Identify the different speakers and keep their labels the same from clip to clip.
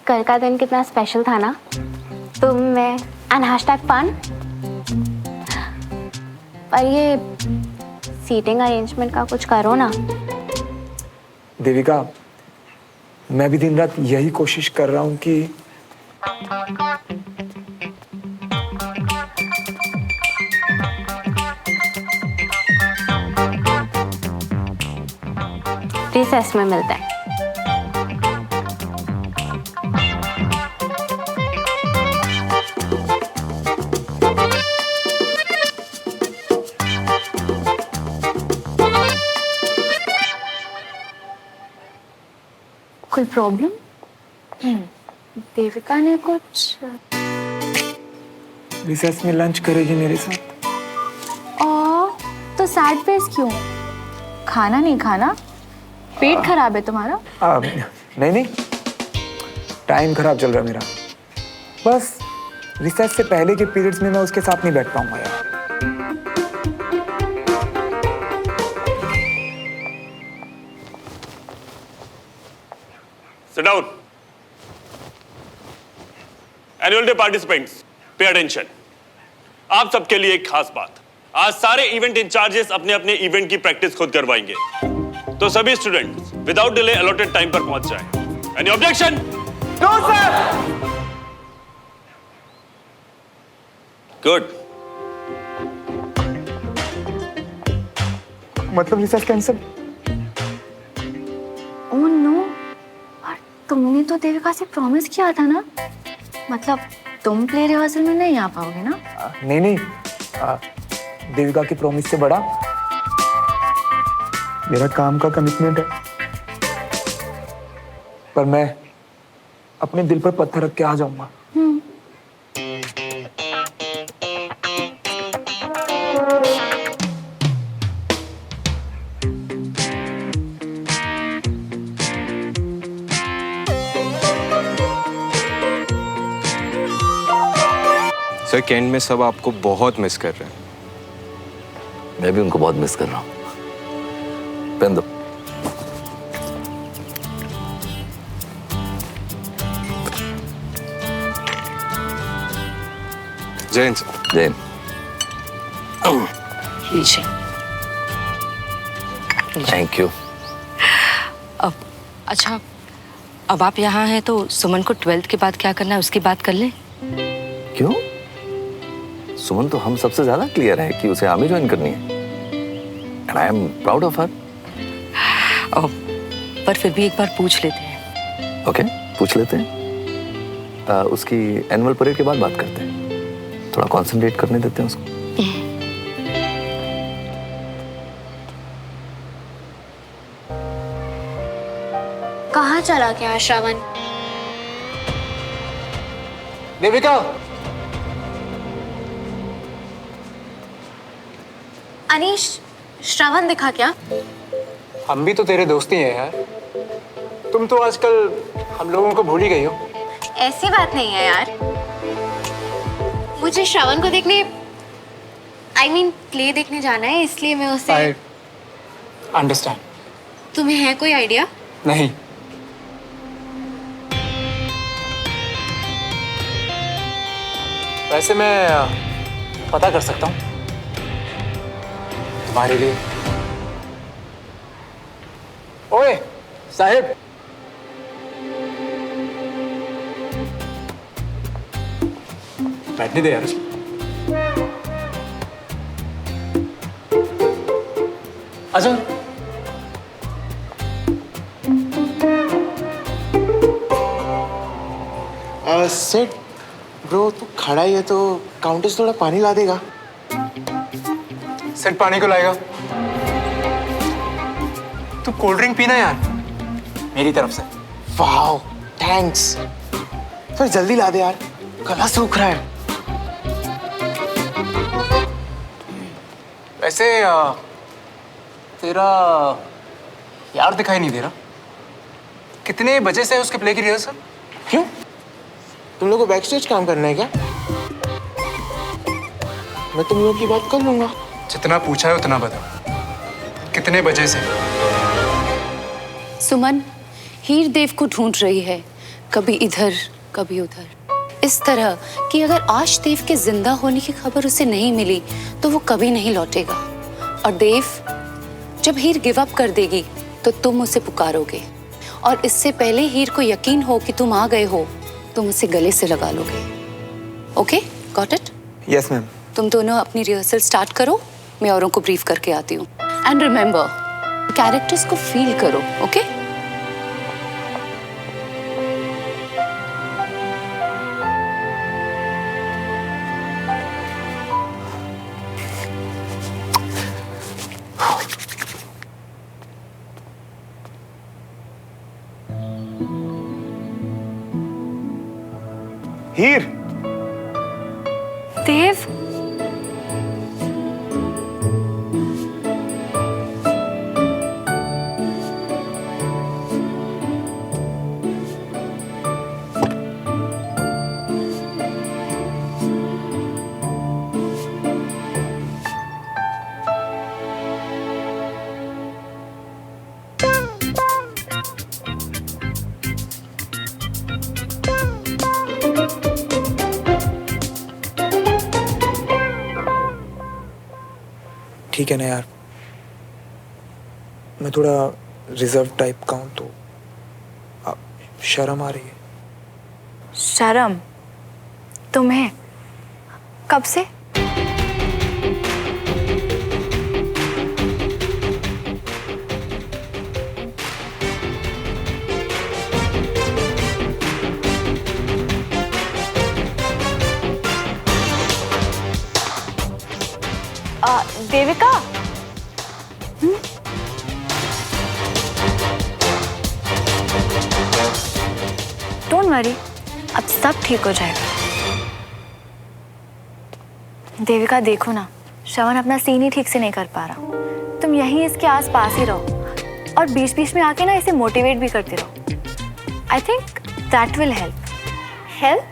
Speaker 1: कल का दिन कितना स्पेशल था ना, तुम मैं एंड हैशटैग फन। पर ये सीटिंग अरेंजमेंट का कुछ करो ना।
Speaker 2: देविका, मैं भी दिन रात यही कोशिश कर रहा हूँ कि
Speaker 1: रिसेस में मिलते हैं। कोई प्रॉब्लम? देविका ने कुछ
Speaker 2: रिसेस में लंच करेगी मेरे साथ।
Speaker 3: तो सैड फेस क्यों? खाना नहीं खाना? पेट खराब है तुम्हारा?
Speaker 2: नहीं, टाइम खराब चल रहा है मेरा। बस रिसेस से पहले के पीरियड्स में मैं उसके साथ नहीं बैठ पाऊंगा यार।
Speaker 4: Sit down. Annual Day participants, pay attention. आप सबके लिए एक खास बात। आज सारे इवेंट इंचार्जेस अपने अपने इवेंट की प्रैक्टिस खुद करवाएंगे। तो सभी students without delay allotted time पर पहुंच जाएं। Any objection?
Speaker 2: No sir.
Speaker 4: Good.
Speaker 2: मतलब रिसेस कैंसिल?
Speaker 1: ओह नो, तुमने तो देविका से प्रॉमिस किया था ना, मतलब तुम प्ले रिहर्सल में नहीं आ पाओगे ना?
Speaker 2: नहीं, देविका की प्रॉमिस से बड़ा मेरा काम का कमिटमेंट है। पर मैं अपने दिल पर पत्थर रख के आ जाऊंगा।
Speaker 5: सर कैंट में सब आपको बहुत मिस कर रहे हैं।
Speaker 6: मैं भी उनको बहुत मिस कर रहा हूँ। पेन दो।
Speaker 5: Jain
Speaker 6: Jain thank you.
Speaker 7: अच्छा, अब आप यहाँ हैं तो सुमन को 12th के बाद क्या करना है उसकी बात कर लें।
Speaker 6: क्यों? सुमन तो हम सबसे ज्यादा क्लियर है कि उसे आर्मी ज्वाइन करनी है। And I am proud of her.
Speaker 7: पर फिर भी एक बार पूछ लेते हैं।
Speaker 6: ओके, पूछ लेते हैं। उसकी एनुअल परेड के बाद बात करते हैं। थोड़ा कंसंट्रेट करने देते हैं उसको।
Speaker 1: कहाँ चला गया श्रवण?
Speaker 2: देविका,
Speaker 1: अनीश, श्रवण दिखा क्या?
Speaker 2: हम भी तो तेरे दोस्त ही हैं यार। तुम तो आजकल हम लोगों को भूल ही गई हो।
Speaker 1: ऐसी बात नहीं है यार, मुझे श्रवण को देखने प्ले देखने जाना है, इसलिए मैं उसे।
Speaker 2: I understand.
Speaker 1: तुम्हें है कोई आइडिया?
Speaker 2: नहीं। वैसे मैं पता कर सकता हूँ तुम्हारे लिए। ओए साहिब, बैठने दे यार। अच्छा,
Speaker 8: सेट ब्रो, तू खड़ा ही है तो काउंटर से थोड़ा पानी ला देगा?
Speaker 2: सेट पानी को लाएगा। तू कोल्ड ड्रिंक पीना यार, मेरी तरफ से।
Speaker 8: वाह, थैंक्स। फिर जल्दी ला दे यार, गला सूख रहा है।
Speaker 2: वैसे तेरा यार दिखाई नहीं दे रहा। कितने बजे से है उसके प्ले की रिहर्सल?
Speaker 8: क्यों, तुम लोग को बैक स्टेज काम करना है क्या? मैं तुम लोगों की बात कर लूंगा।
Speaker 2: जितना पूछा है उतना बता, कितने बजे से?
Speaker 7: सुमन हीर देव को ढूंढ रही है,
Speaker 9: कभी इधर कभी उधर, इस तरह कि अगर आज देव के जिंदा होने की खबर उसे नहीं मिली तो वो कभी नहीं लौटेगा। और देव, जब हीर गिव अप कर देगी तो तुम उसे पुकारोगे, और इससे पहले हीर को यकीन हो कि तुम आ गए हो, तुम उसे गले से लगा लोगे। Okay, got it?
Speaker 2: Yes ma'am.
Speaker 9: तुम दोनों अपनी रिहर्सल स्टार्ट करो, मैं औरों को ब्रीफ करके आती हूँ। एंड रिमेंबर, कैरेक्टर्स को फील करो, ओके?
Speaker 2: हीर,
Speaker 1: देव,
Speaker 2: ठीक है ना यार, मैं थोड़ा रिजर्व टाइप का हूँ तो शर्म आ रही है।
Speaker 1: शर्म? तुम्हें? कब से? देविका, डोंट वरी, अब सब ठीक हो जाएगा। देविका देखो ना, श्रवण अपना सीन ही ठीक से नहीं कर पा रहा। तुम यहीं इसके आस पास ही रहो और बीच बीच में आके ना इसे मोटिवेट भी करते रहो। I think that will help.
Speaker 3: Help?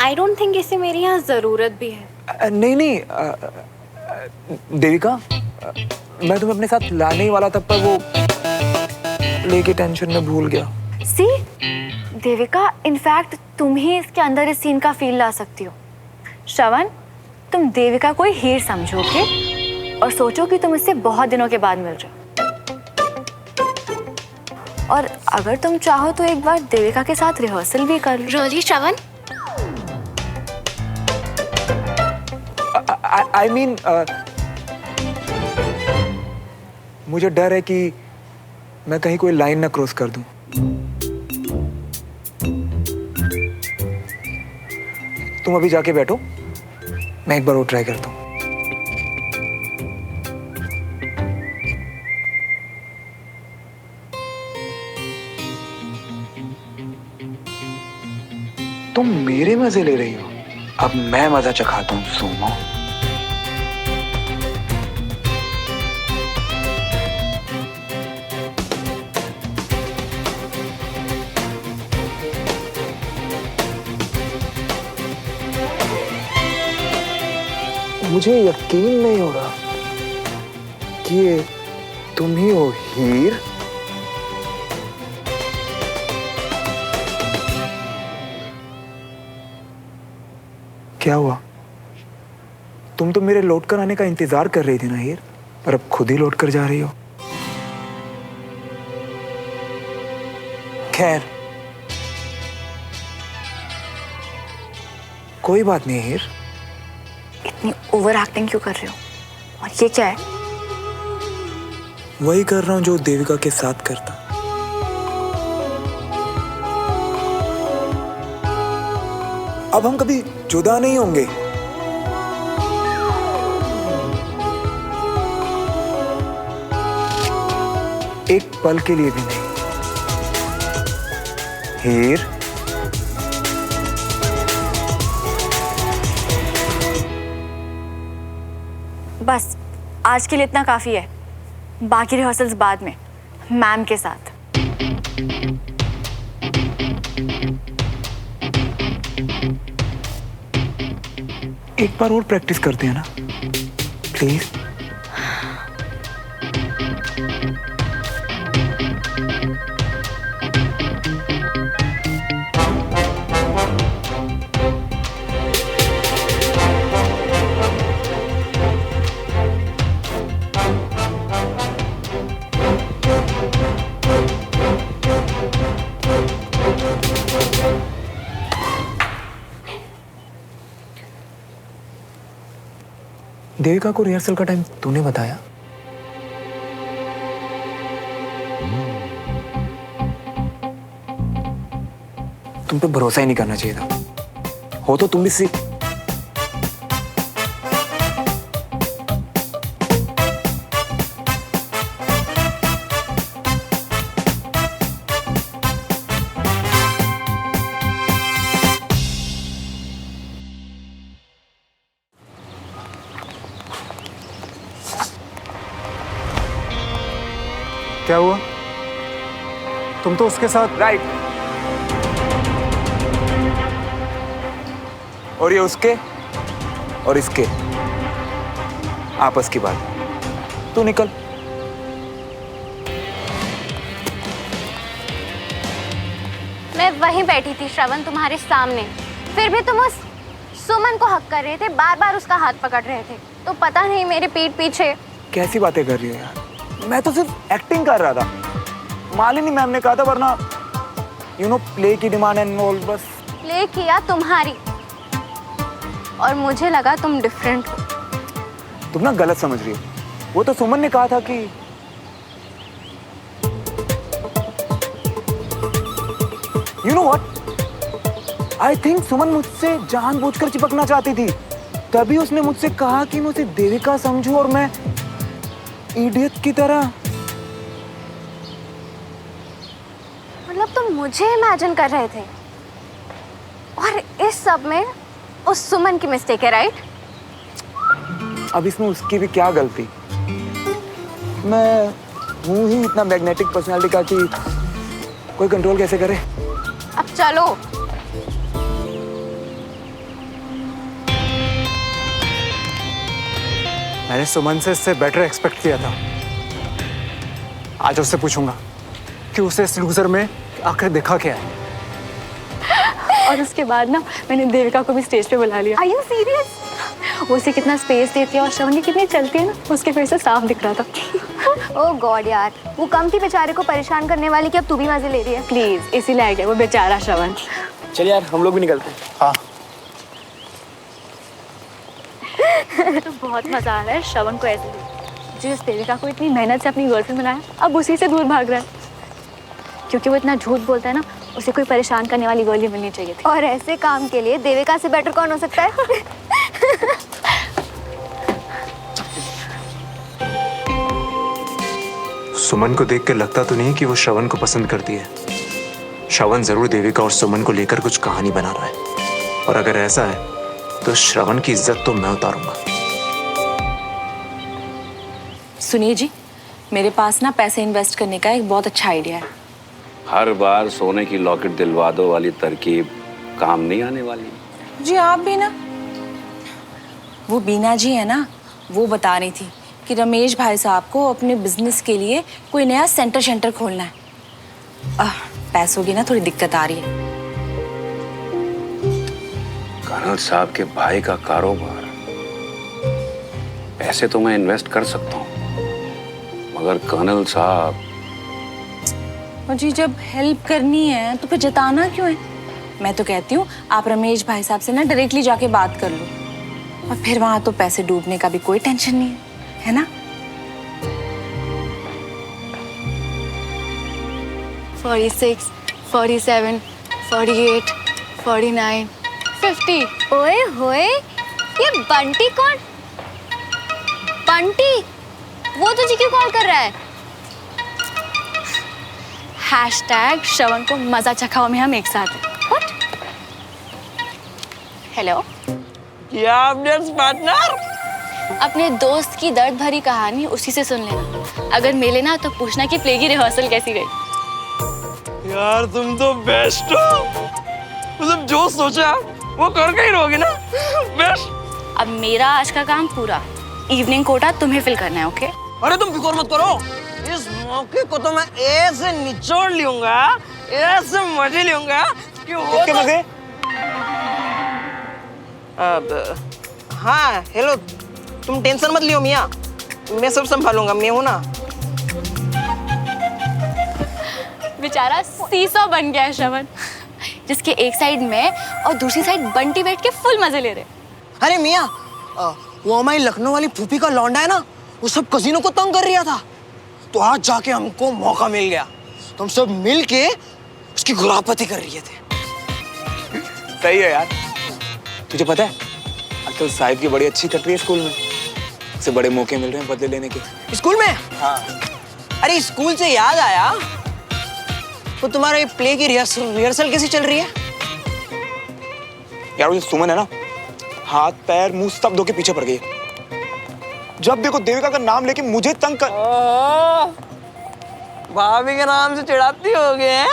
Speaker 3: I don't think इसे मेरी यहाँ जरूरत भी है।
Speaker 2: नहीं नहीं देविका, मैं तुम्हें अपने साथ लाने ही वाला था, पर वो लेके टेंशन में भूल गया।
Speaker 1: सी देविका, इनफैक्ट तुम ही इसके अंदर इस सीन का फील ला सकती हो। श्रवण, तुम देविका को हीर समझोगे और सोचो कि तुम इससे बहुत दिनों के बाद मिल रहे हो। और अगर तुम चाहो तो एक बार देविका के साथ रिहर्सल भी कर लो।
Speaker 3: रियली श्रवण?
Speaker 2: I mean, मुझे डर है कि मैं कहीं कोई लाइन ना क्रॉस कर दूं। तुम अभी जाके बैठो, मैं एक बार और ट्राई करता हूं। तुम मेरे मजे ले रही हो, अब मैं मजा चखाता हूं सोमो। मुझे यकीन नहीं हो रहा कि ये तुम ही हो हीर। क्या हुआ? तुम तो मेरे लौट कर आने का इंतजार कर रही थी ना हीर, पर अब खुद ही लौट कर जा रही हो। खैर, कोई बात नहीं हीर।
Speaker 1: इतनी ओवर एक्टिंग क्यों कर रहे हो? और ये क्या है?
Speaker 2: वही कर रहा हूं जो देविका के साथ करता। अब हम कभी जुदा नहीं होंगे। एक पल के लिए भी नहीं हीर।
Speaker 1: बस आज के लिए इतना काफी है, बाकी रिहर्सल्स बाद में मैम के साथ।
Speaker 2: एक बार और प्रैक्टिस करते हैं ना प्लीज। देविका को रिहर्सल का टाइम तूने बताया? तुम पे भरोसा ही नहीं करना चाहिए था। हो तो तुम भी सी
Speaker 10: क्या हुआ? तुम तो उसके साथ।
Speaker 2: राइट। और ये उसके और इसके आपस की बात। तू निकल।
Speaker 3: मैं वहीं बैठी थी श्रवण, तुम्हारे सामने, फिर भी तुम उस सुमन को हक कर रहे थे, बार बार उसका हाथ पकड़ रहे थे। तो पता नहीं मेरे पीठ पीछे।
Speaker 2: कैसी बातें कर रही हो यार? मैं तो सिर्फ एक्टिंग कर रहा था। मालिनी मैम ने कहा था, वरना प्ले की डिमांड एंड ऑल। बस
Speaker 3: प्ले किया तुम्हारी, और मुझे लगा तुम डिफरेंट हो।
Speaker 2: तुम ना गलत समझ रही हो। वो तो सुमन ने कहा था कि you know what, I think Suman मुझसे जानबूझकर चिपकना चाहती थी। तभी उसने मुझसे कहा कि मैं उसे देविका समझूं और मैं इडियट की तरह।
Speaker 3: मतलब तुम मुझे इमेजिन कर रहे थे, और इस सब में उस सुमन की मिस्टेक है, राइट?
Speaker 2: अब इसमें उसकी भी क्या गलती? मैं हूं ही इतना मैग्नेटिक पर्सनालिटी का कि कोई कंट्रोल कैसे करे।
Speaker 3: अब चलो।
Speaker 10: मैंने सुमन से इससे बेटर एक्सपेक्ट किया था। आज उससे पूछूंगा कि उसे इस लूजर में आखिर देखा क्या है।
Speaker 1: और उसके बाद ना मैंने देविका को भी स्टेज पे बुला लिया।
Speaker 3: Are you serious?
Speaker 1: वो उसे कितना स्पेस देती है और श्रवण की कितनी चलती है ना, उसके फेस से साफ दिख रहा था।
Speaker 3: ओह गॉड यार, वो कम थी बेचारे को परेशान करने वाली कि अब तू भी मजे ले रही है।
Speaker 1: प्लीज, इसीलिए आ गया वो बेचारा श्रवण।
Speaker 8: चल यार, हम लोग भी निकलते हैं।
Speaker 10: हाँ,
Speaker 1: तो बहुत मजा आ रहा है श्रवण को ऐसे जिस देविका को इतनी मेहनत से अपनी गर्लफ्रेंड बनाया, अब उसी से दूर भाग रहा है। क्योंकि वो इतना झूठ बोलता है ना, उसे कोई परेशान करने वाली गर्ल ही मिलनी चाहिए थी।
Speaker 3: और ऐसे काम के लिए देविका से बेटर कौन हो सकता है?
Speaker 5: सुमन को देख के लगता तो नहीं कि वो श्रवण को पसंद करती है। श्रवण जरूर देविका और सुमन को लेकर कुछ कहानी बना रहा है, और अगर ऐसा है तो श्रवण की इज्जत तो मैं उतारूंगा।
Speaker 7: सुनिए जी, मेरे पास ना पैसे इन्वेस्ट करने का एक बहुत अच्छा आइडिया है।
Speaker 6: हर बार सोने की लॉकेट दिलवा दो वाली तरकीब काम नहीं आने वाली।
Speaker 7: जी आप भी ना, वो बीना जी है ना, वो बता रही थी कि रमेश भाई साहब को अपने बिजनेस के लिए कोई नया सेंटर खोलना है। पैसों की ना थोड़ी दिक्कत आ रही है।
Speaker 6: कर्नल साहब के भाई का कारोबार, पैसे तो मैं इन्वेस्ट कर सकता हूँ, मगर कर्नल साहब।
Speaker 7: और जी जब हेल्प करनी है तो फिर जताना क्यों है? मैं तो कहती हूँ आप रमेश भाई साहब से ना डायरेक्टली जाके बात कर लो, और फिर वहां तो पैसे डूबने का भी कोई टेंशन नहीं है ना?
Speaker 1: 46, 47, 48, 49, 50।
Speaker 3: ओए होए, ये बंटी कौन? बंटी, वो तुझे क्यों कॉल कर रहा है?
Speaker 1: हैशटैग श्रवण को मजा चखाओ में हम एक साथ हैं। What? हेलो,
Speaker 8: क्या अपडेट्स पार्टनर?
Speaker 1: अपने दोस्त की दर्द भरी कहानी उसी से सुन लेना। अगर मिले ना तो पूछना कि प्ले की रिहर्सल कैसी गई।
Speaker 8: यार तुम तो बेस्ट हो, मतलब जो सोचा वो करके ही रहोगे ना। बेस्ट।
Speaker 1: अब मेरा आज का काम पूरा, इवनिंग कोटा तुम्हें फिल करना है, ओके?
Speaker 8: अरे तुम फिक्र मत करो, इस मौके को तो मैं ऐसे निचोड़ लूंगा, ऐसे मजे लूंगा कि वो
Speaker 2: किसके मजे?
Speaker 8: अब हाँ हेलो, तुम टेंशन मत लियो मियाँ, मैं सब संभालूंगा, मैं हूं ना।
Speaker 1: बेचारा सीसो बन गया है श्रवण, जिसके एक साइड में और दूसरी साइड बंटी बैठ के फुल मजे ले रहे।
Speaker 8: अरे मियाँ, वो हमारी लखनऊ वाली फूफी का लौंडा है ना, वो सब कजीनों को तंग कर रहा था। तो आज जाके हमको मौका मिल गया, तो हम सब मिल के उसकी गुरापती कर रहे थे।
Speaker 2: सही है यार। तुझे पता है आजकल साहिब की बड़ी अच्छी कट रही है स्कूल में, उसे बड़े मौके मिल रहे हैं बदले लेने के।
Speaker 8: स्कूल में?
Speaker 2: हाँ।
Speaker 8: अरे स्कूल से याद आया, तो तुम्हारा ये प्ले की रिहर्सल कैसी चल रही है?
Speaker 2: यार वो जो सुमन है ना, हाथ पैर मुंह सब धो के पीछे पड़ गई है। जब देखो देविका का नाम लेके मुझे तंग कर।
Speaker 8: भाभी के नाम से चिढ़ाती हो गए।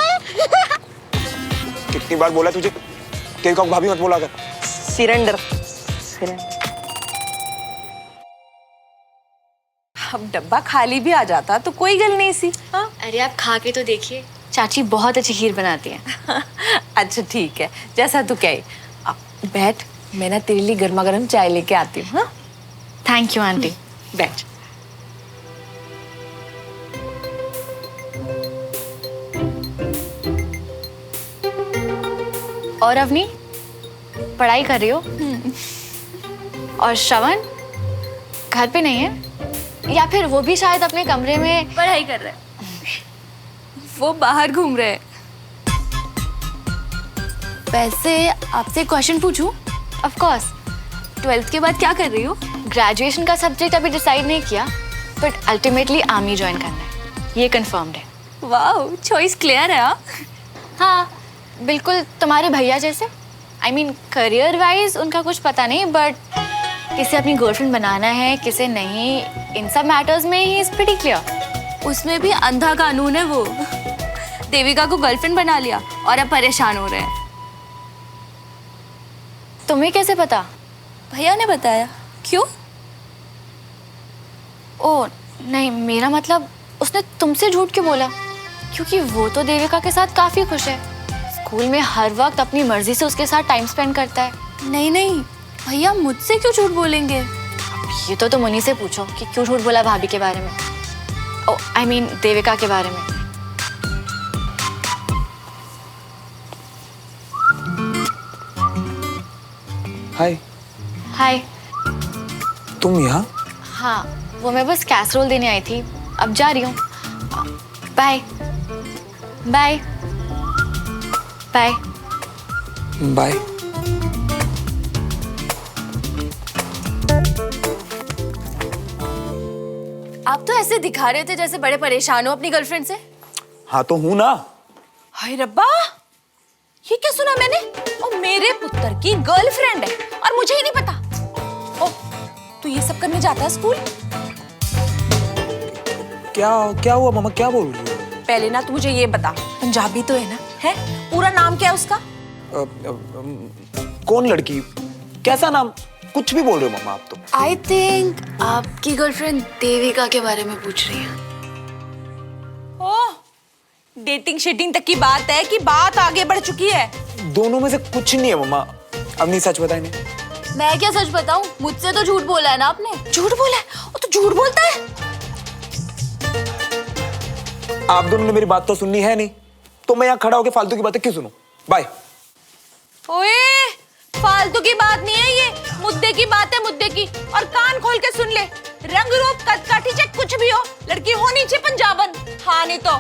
Speaker 2: कितनी बार बोला तुझे देविका को भाभी मत बोला कर।
Speaker 8: सिरेंडर।
Speaker 7: अब डब्बा खाली भी आ जाता तो कोई गल नहीं सी। हाँ
Speaker 1: अरे आप खा के तो देखिए, चाची बहुत अच्छी खीर बनाती हैं।
Speaker 7: अच्छा ठीक है, जैसा तू कहे। अब बैठ, मैं ना तेरे लिए गर्मा गर्म चाय लेके आती हूँ। हाँ
Speaker 1: थैंक यू आंटी।
Speaker 7: बैठ।
Speaker 1: और अवनी पढ़ाई कर रही हो? और श्रवण घर पे नहीं है, या फिर वो भी शायद अपने कमरे में पढ़ाई कर रहा है?
Speaker 9: वो बाहर घूम रहे हैं। वैसे आपसे क्वेश्चन पूछूं?
Speaker 1: Of course.
Speaker 9: 12th के बाद क्या कर रही हो?
Speaker 1: ग्रेजुएशन का सब्जेक्ट अभी डिसाइड नहीं किया, बट अल्टीमेटली आर्मी ज्वाइन करना है, ये कंफर्म्ड है।
Speaker 9: वाह, चॉइस क्लियर है।
Speaker 1: हाँ बिल्कुल तुम्हारे भैया जैसे। आई मीन करियर वाइज उनका कुछ पता नहीं, बट किसे अपनी गर्लफ्रेंड बनाना है किसे नहीं, इन सब मैटर्स में ही इज प्रीटी क्लियर।
Speaker 9: उसमें भी अंधा कानून है वो। देविका को गर्लफ्रेंड बना लिया और अब परेशान हो रहे हैं।
Speaker 1: तुम्हें कैसे पता?
Speaker 9: भैया ने बताया। क्यों?
Speaker 1: ओ नहीं, मेरा मतलब उसने तुमसे झूठ क्यों बोला? क्योंकि वो तो देविका के साथ काफी खुश है, स्कूल में हर वक्त अपनी मर्जी से उसके साथ टाइम स्पेंड करता है।
Speaker 9: नहीं नहीं, भैया मुझसे क्यों झूठ बोलेंगे?
Speaker 1: ये तो तुम उन्हीं से पूछो कि क्यों झूठ बोला भाभी के बारे में। ओ आई मीन देविका के बारे में।
Speaker 2: हाय।
Speaker 1: हाय।
Speaker 2: तुम यहाँ?
Speaker 1: हाँ वो मैं बस कैसरोल देने आई थी, अब जा रही हूँ। Bye bye bye
Speaker 2: bye.
Speaker 9: आप तो ऐसे दिखा रहे थे जैसे बड़े परेशान हो अपनी गर्लफ्रेंड से।
Speaker 2: हाँ तो हूँ ना।
Speaker 7: हाय रब्बा, ये क्या सुना मैंने? ओ मेरे पुत्र की गर्लफ्रेंड है और मुझे ही नहीं पता। ओ तू ये सब करने जाता है स्कूल?
Speaker 2: क्या हुआ मामा, क्या बोल रही हो?
Speaker 7: पहले ना तू मुझे ये बता, पंजाबी तो है ना? है? पूरा नाम क्या है उसका?
Speaker 2: कौन लड़की? कैसा नाम? कुछ भी बोल रहे हो मामा आप तो।
Speaker 9: आई थिंक आपकी गर्लफ्रेंड देविका के बारे में पूछ रही है।
Speaker 7: ओह, डेटिंग शेटिंग तक की बात है कि बात आगे बढ़ चुकी है?
Speaker 2: दोनों में से कुछ नहीं है मामा। अब नहीं, सच बताए नहीं।
Speaker 9: मैं क्या सच बताऊं? मुझसे तो झूठ बोला है ना आपने।
Speaker 7: झूठ बोला है? वो तो झूठ बोलता है।
Speaker 2: आप दोनों ने मेरी बात तो सुननी है नहीं, तो मैं यहाँ खड़ा होकर फालतू की बातें क्यों सुनूं? बाय।
Speaker 7: ओए, फालतू की बात नहीं है ये, मुद्दे की बात है, मुद्दे की। और कान खोल के सुन ले, रंग रूप कद काठी चाहे कुछ भी हो, लड़की होनी चाहिए पंजाबन। हाँ नहीं तो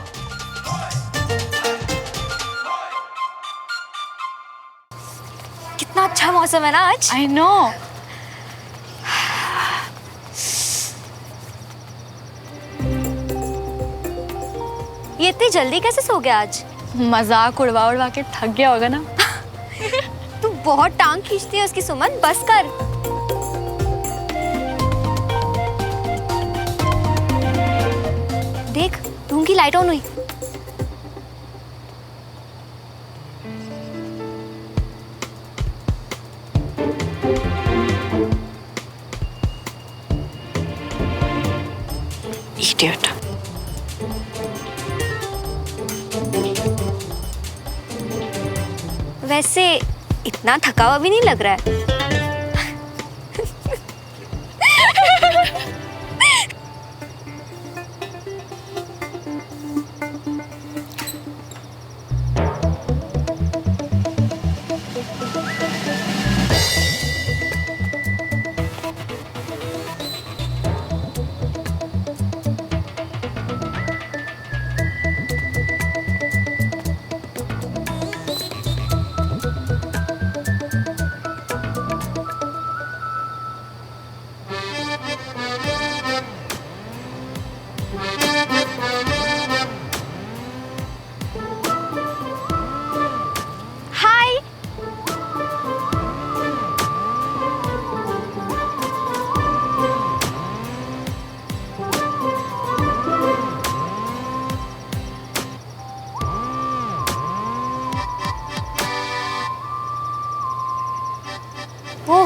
Speaker 1: कितना अच्छा मौसम है ना आज। I know.
Speaker 3: ये इतनी जल्दी कैसे सो गया आज?
Speaker 1: मजाक उड़वा उड़वा के थक गया होगा ना।
Speaker 3: तू बहुत टांग खींचती है उसकी सुमन, बस कर। देख रूम की लाइट ऑन हुई।
Speaker 1: Idiot.
Speaker 3: वैसे इतना थका हुआ भी नहीं लग रहा है।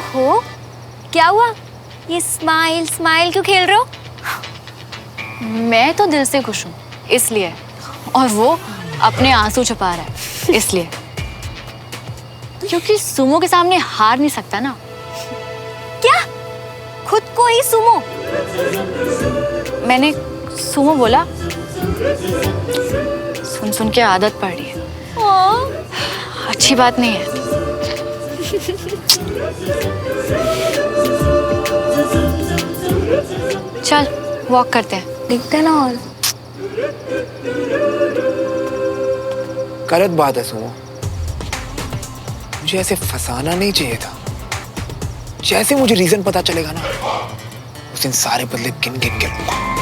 Speaker 1: ओहो, क्या हुआ? ये स्माइल स्माइल क्यों खेल रहे हो? मैं तो दिल से खुश हूँ इसलिए, और वो अपने आंसू छुपा रहा है इसलिए, क्योंकि सुमो के सामने हार नहीं सकता ना। क्या? खुद को ही सुमो? मैंने सुमो बोला, सुन सुन के आदत पड़ रही है। अच्छी बात नहीं है। चल वॉक करते हैं, दिखते ना। और
Speaker 2: गलत बात है सुमो, मुझे ऐसे फंसाना नहीं चाहिए था। जैसे मुझे रीजन पता चलेगा ना, उस दिन सारे बदले गिन गिन के लूंगा।